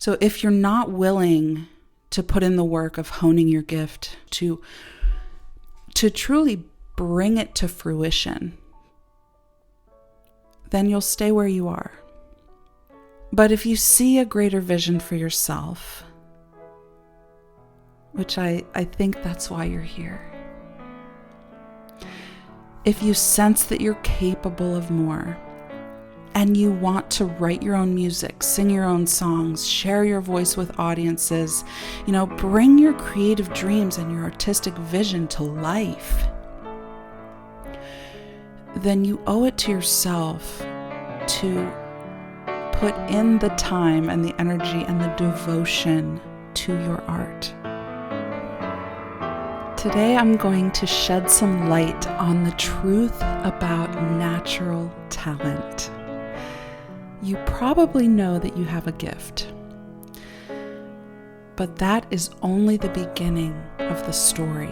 So if you're not willing to put in the work of honing your gift, to truly bring it to fruition, then you'll stay where you are. But if you see a greater vision for yourself, which I think that's why you're here, if you sense that you're capable of more, and you want to write your own music, sing your own songs, share your voice with audiences, bring your creative dreams and your artistic vision to life, then you owe it to yourself to put in the time and the energy and the devotion to your art. Today I'm going to shed some light on the truth about natural talent. You probably know that you have a gift, but that is only the beginning of the story.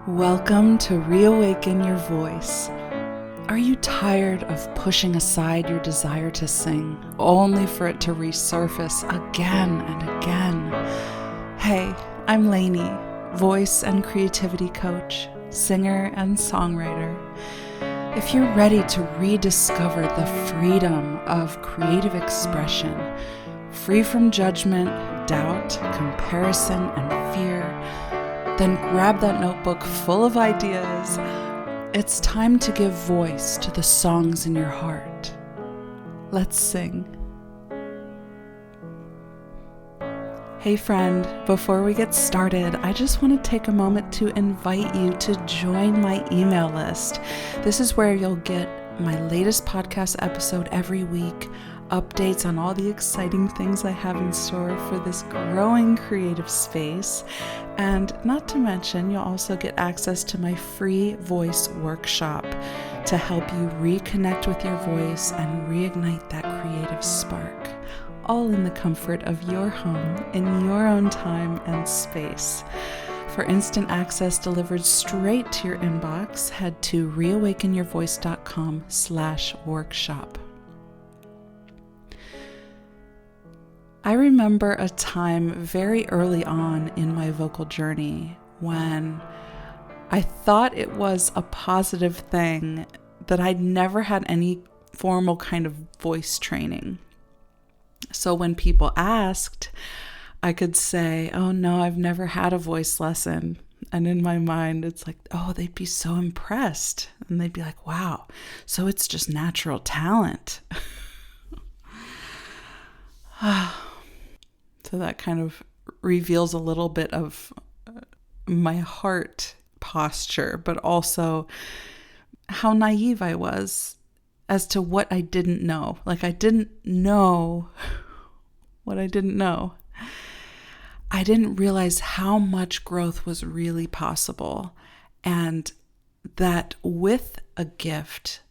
Welcome to Reawaken Your Voice. Are you tired of pushing aside your desire to sing, only for it to resurface again and again? Hey, I'm Lainey, voice and creativity coach, singer and songwriter. If you're ready to rediscover the freedom of creative expression, free from judgment, doubt, comparison, and fear, then grab that notebook full of ideas. It's time to give voice to the songs in your heart. Let's sing. Hey friend, before we get started, I just want to take a moment to invite you to join my email list. This is where you'll get my latest podcast episode every week, updates on all the exciting things I have in store for this growing creative space, and not to mention, you'll also get access to my free voice workshop to help you reconnect with your voice and reignite that creative spark, all in the comfort of your home, in your own time and space. For instant access delivered straight to your inbox, head to reawakenyourvoice.com/workshop. I remember a time very early on in my vocal journey when I thought it was a positive thing that I'd never had any formal kind of voice training. So when people asked, I could say, oh no, I've never had a voice lesson. And in my mind, it's like, oh, they'd be so impressed. And they'd be like, wow, so it's just natural talent. So that kind of reveals a little bit of my heart posture, but also how naive I was as to what I didn't know. Like I didn't know what I didn't know. I didn't realize how much growth was really possible, and that with a gift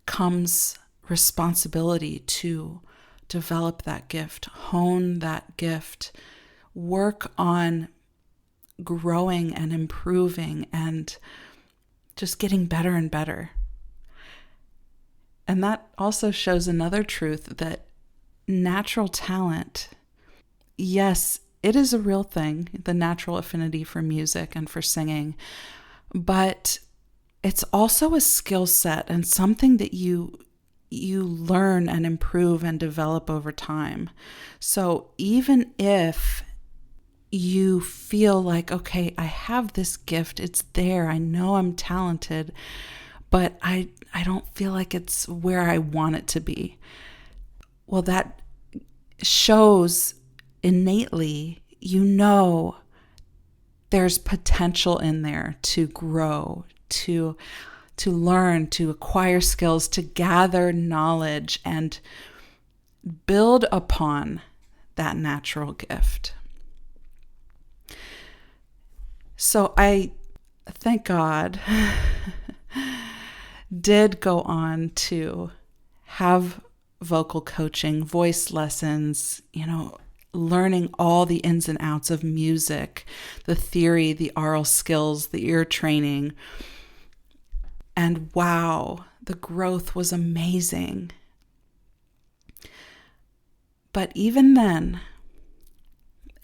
comes responsibility to develop that gift, hone that gift, work on growing and improving and just getting better and better. And that also shows another truth, that natural talent, yes, it is a real thing, the natural affinity for music and for singing, but it's also a skill set and something that you learn and improve and develop over time. So even if you feel like, okay, I have this gift, it's there, I know I'm talented, but I don't feel like it's where I want it to be. Well, that shows innately, there's potential in there to grow, to learn, to acquire skills, to gather knowledge and build upon that natural gift. So I, thank God, did go on to have vocal coaching, voice lessons, learning all the ins and outs of music, the theory, the aural skills, the ear training. And wow, the growth was amazing. But even then,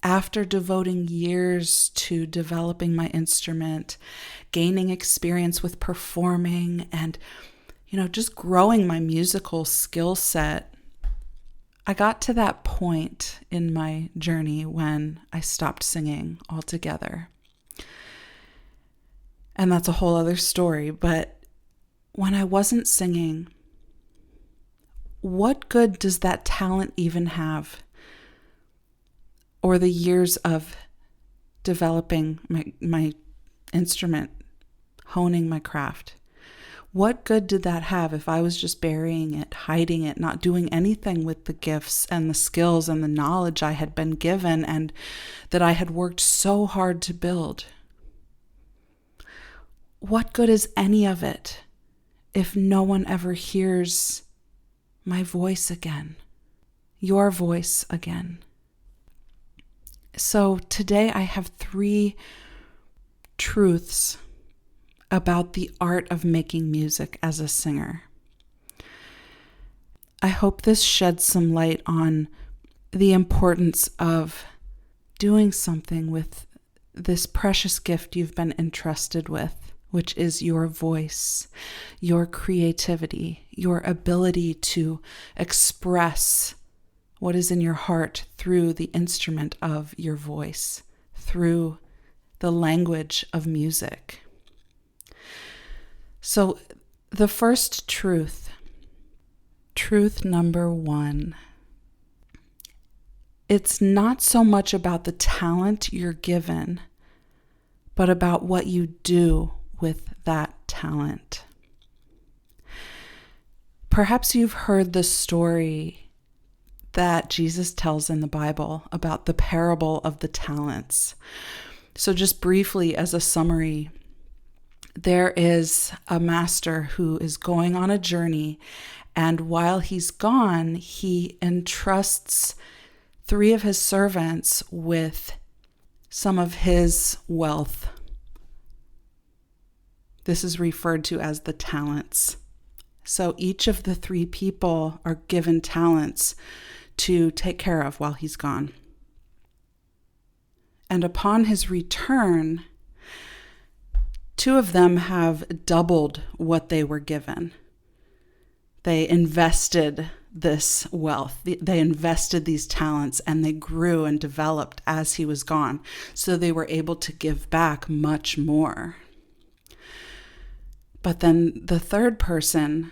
after devoting years to developing my instrument, gaining experience with performing, and, just growing my musical skill set, I got to that point in my journey when I stopped singing altogether. And that's a whole other story, but when I wasn't singing, what good does that talent even have? Or the years of developing my instrument, honing my craft. What good did that have if I was just burying it, hiding it, not doing anything with the gifts and the skills and the knowledge I had been given and that I had worked so hard to build? What good is any of it if no one ever hears my voice again, your voice again? So today I have 3 truths about the art of making music as a singer. I hope this sheds some light on the importance of doing something with this precious gift you've been entrusted with, which is your voice, your creativity, your ability to express what is in your heart through the instrument of your voice, through the language of music. So the first truth number 1, it's not so much about the talent you're given, but about what you do with that talent. Perhaps you've heard the story that Jesus tells in the Bible about the parable of the talents. So just briefly as a summary, there is a master who is going on a journey, and while he's gone, he entrusts 3 of his servants with some of his wealth. This is referred to as the talents. So each of the 3 people are given talents to take care of while he's gone. And upon his return, 2 of them have doubled what they were given. They invested this wealth. They invested these talents, and they grew and developed as he was gone. So they were able to give back much more. But then the 3rd person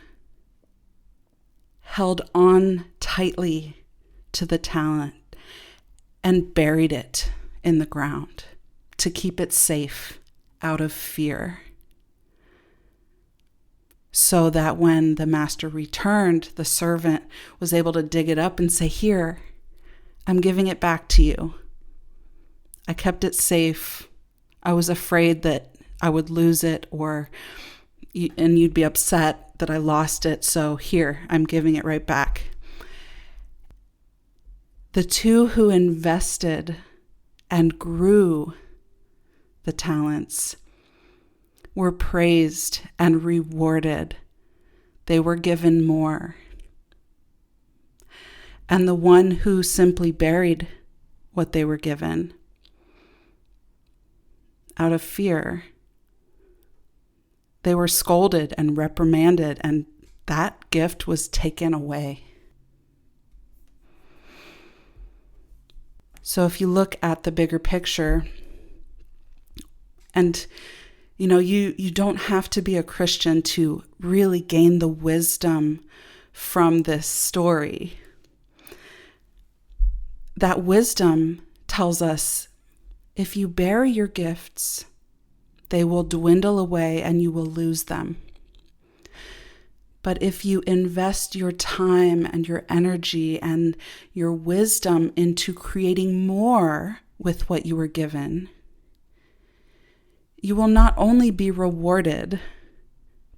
held on tightly to the talent and buried it in the ground to keep it safe out of fear, so that when the master returned, the servant was able to dig it up and say, "Here, I'm giving it back to you. I kept it safe. I was afraid that I would lose it and you'd be upset that I lost it. So here, I'm giving it right back." The 2 who invested and grew the talents were praised and rewarded. They were given more. And the one who simply buried what they were given out of fear, they were scolded and reprimanded, and that gift was taken away. So if you look at the bigger picture, and you don't have to be a Christian to really gain the wisdom from this story. That wisdom tells us if you bury your gifts, they will dwindle away and you will lose them. But if you invest your time and your energy and your wisdom into creating more with what you were given, you will not only be rewarded,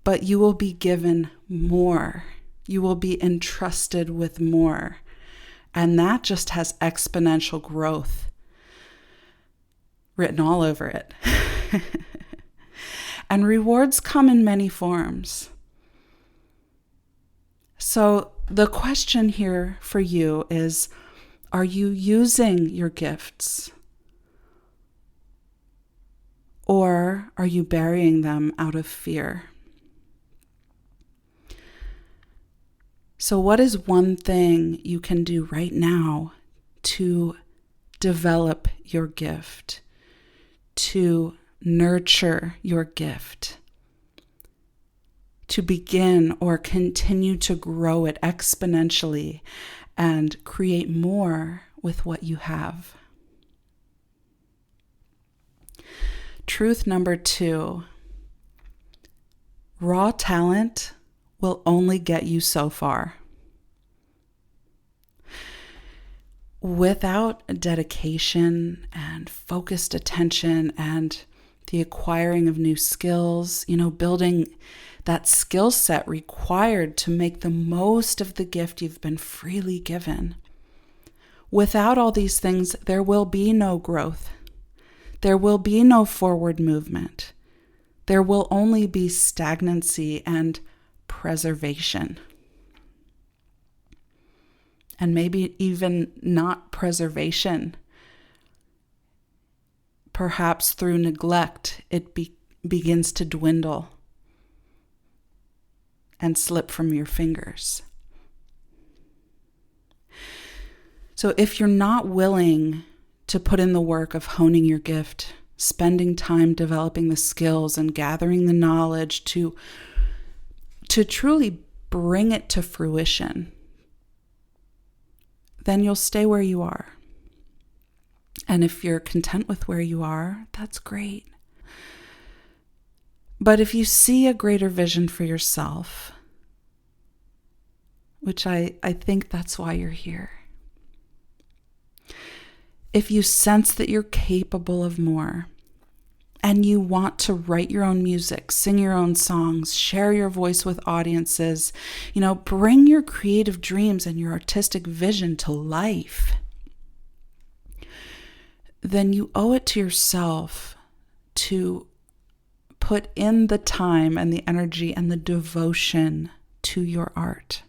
but you will be given more. You will be entrusted with more. And that just has exponential growth written all over it. And rewards come in many forms. So the question here for you is, Are you using your gifts? Or are you burying them out of fear? So what is one thing you can do right now to develop your gift, to nurture your gift, to begin or continue to grow it exponentially and create more with what you have? Truth number 2, raw talent will only get you so far. Without dedication and focused attention and the acquiring of new skills, building that skill set required to make the most of the gift you've been freely given. Without all these things, there will be no growth. There will be no forward movement. There will only be stagnancy and preservation. And maybe even not preservation. Perhaps through neglect, it begins to dwindle and slip from your fingers. So if you're not willing to put in the work of honing your gift, spending time developing the skills and gathering the knowledge to truly bring it to fruition, then you'll stay where you are. And if you're content with where you are, that's great. But if you see a greater vision for yourself, which I think that's why you're here, if you sense that you're capable of more, and you want to write your own music, sing your own songs, share your voice with audiences, bring your creative dreams and your artistic vision to life, then you owe it to yourself to put in the time and the energy and the devotion to your art.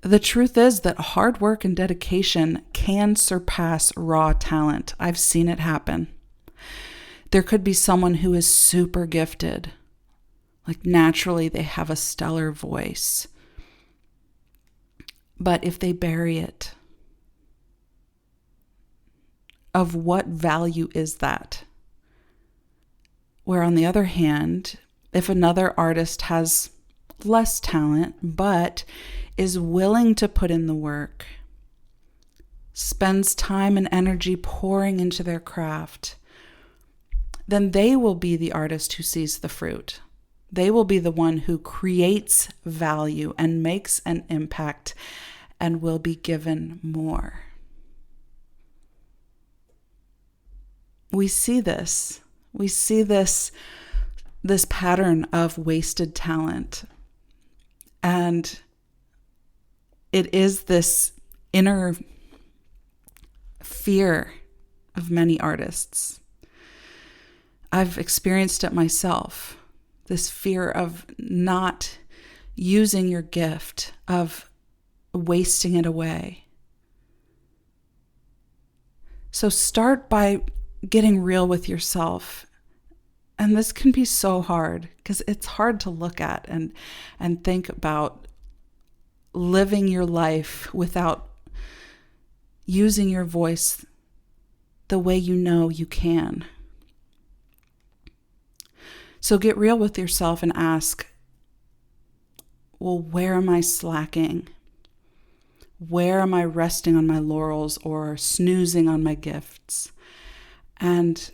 The truth is that hard work and dedication can surpass raw talent. I've seen it happen. There could be someone who is super gifted, like naturally they have a stellar voice. But if they bury it, of what value is that? Where on the other hand, if another artist has less talent, but is willing to put in the work, spends time and energy pouring into their craft, then they will be the artist who sees the fruit. They will be the one who creates value and makes an impact and will be given more. We see this. We see this pattern of wasted talent. And it is this inner fear of many artists. I've experienced it myself, this fear of not using your gift, of wasting it away. So start by getting real with yourself. And this can be so hard because it's hard to look at and think about living your life without using your voice the way you know you can. So get real with yourself and ask, well, where am I slacking? Where am I resting on my laurels or snoozing on my gifts? And,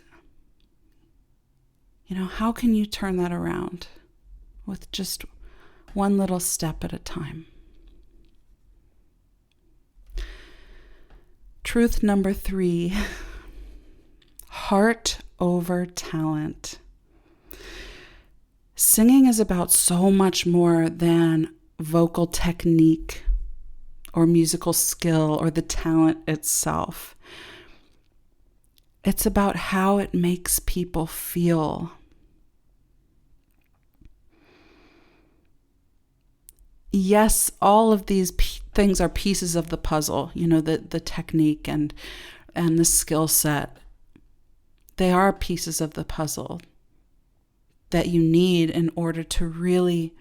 how can you turn that around with just one little step at a time? Truth number 3, heart over talent. Singing is about so much more than vocal technique or musical skill or the talent itself. It's about how it makes people feel. Yes, all of these things are pieces of the puzzle, the technique and the skill set. They are pieces of the puzzle that you need in order to really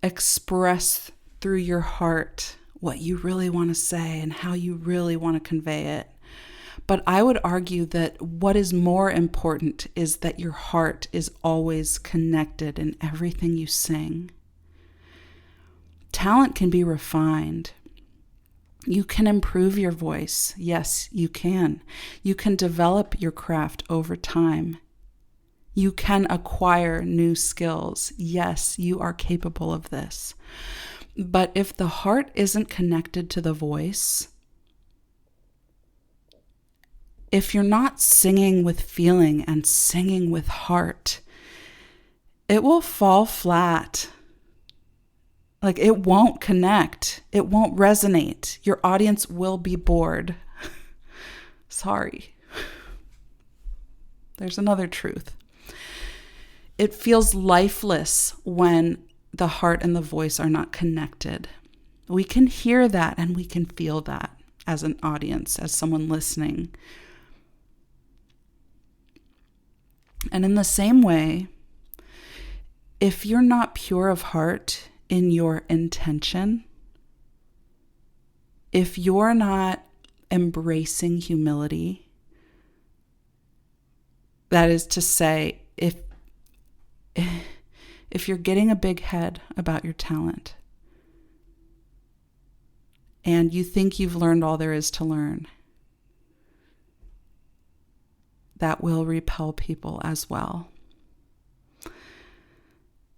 express through your heart what you really want to say and how you really want to convey it. But I would argue that what is more important is that your heart is always connected in everything you sing. Talent can be refined. You can improve your voice. Yes, you can. You can develop your craft over time. You can acquire new skills. Yes, you are capable of this. But if the heart isn't connected to the voice, if you're not singing with feeling and singing with heart, it will fall flat. Like, it won't connect. It won't resonate. Your audience will be bored. Sorry. There's another truth. It feels lifeless when the heart and the voice are not connected. We can hear that and we can feel that as an audience, as someone listening. And in the same way, if you're not pure of heart in your intention, if you're not embracing humility, that is to say, if you're getting a big head about your talent and you think you've learned all there is to learn, that will repel people as well.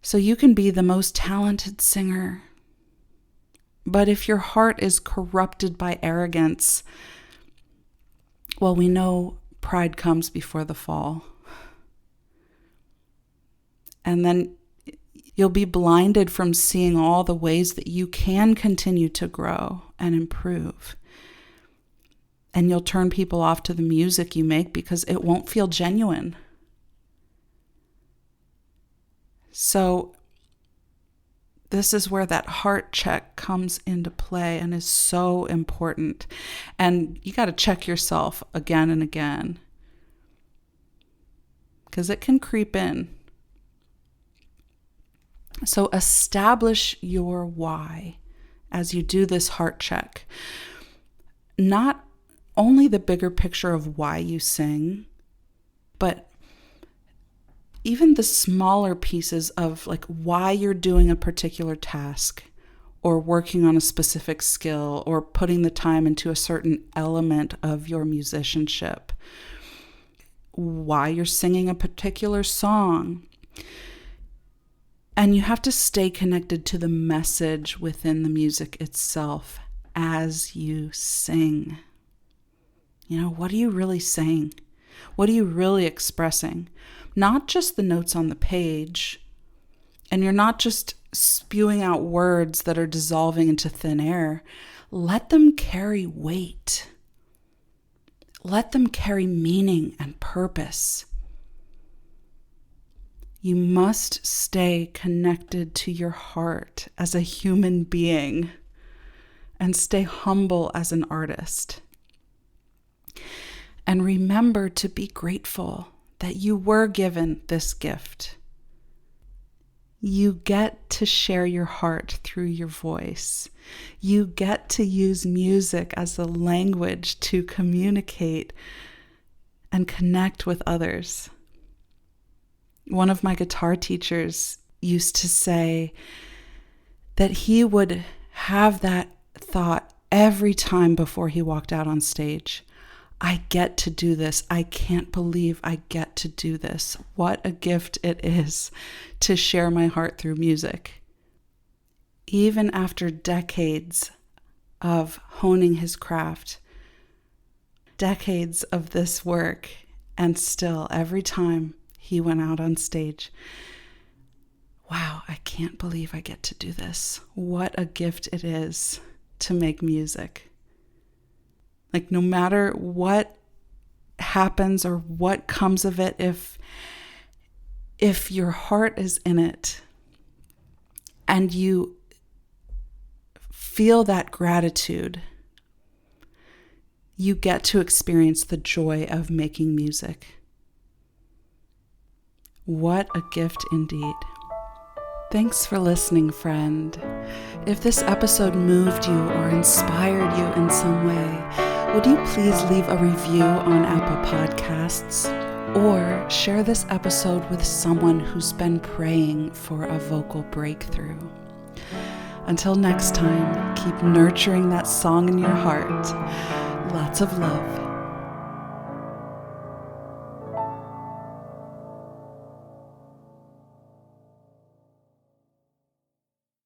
So you can be the most talented singer, but if your heart is corrupted by arrogance, well, we know pride comes before the fall. And then you'll be blinded from seeing all the ways that you can continue to grow and improve. And you'll turn people off to the music you make because it won't feel genuine. So this is where that heart check comes into play and is so important. And you got to check yourself again and again, because it can creep in. So establish your why as you do this heart check. Not only the bigger picture of why you sing, but even the smaller pieces of like why you're doing a particular task or working on a specific skill or putting the time into a certain element of your musicianship, why you're singing a particular song. And you have to stay connected to the message within the music itself as you sing. What are you really saying? What are you really expressing? Not just the notes on the page. And you're not just spewing out words that are dissolving into thin air. Let them carry weight. Let them carry meaning and purpose. You must stay connected to your heart as a human being and stay humble as an artist. And remember to be grateful that you were given this gift. You get to share your heart through your voice. You get to use music as a language to communicate and connect with others. One of my guitar teachers used to say that he would have that thought every time before he walked out on stage. I get to do this. I can't believe I get to do this. What a gift it is to share my heart through music. Even after decades of honing his craft, decades of this work, and still every time he went out on stage, wow, I can't believe I get to do this. What a gift it is to make music. Like, no matter what happens or what comes of it, if your heart is in it and you feel that gratitude, you get to experience the joy of making music. What a gift indeed. Thanks for listening, friend. If this episode moved you or inspired you in some way, would you please leave a review on Apple Podcasts or share this episode with someone who's been praying for a vocal breakthrough? Until next time, keep nurturing that song in your heart. Lots of love.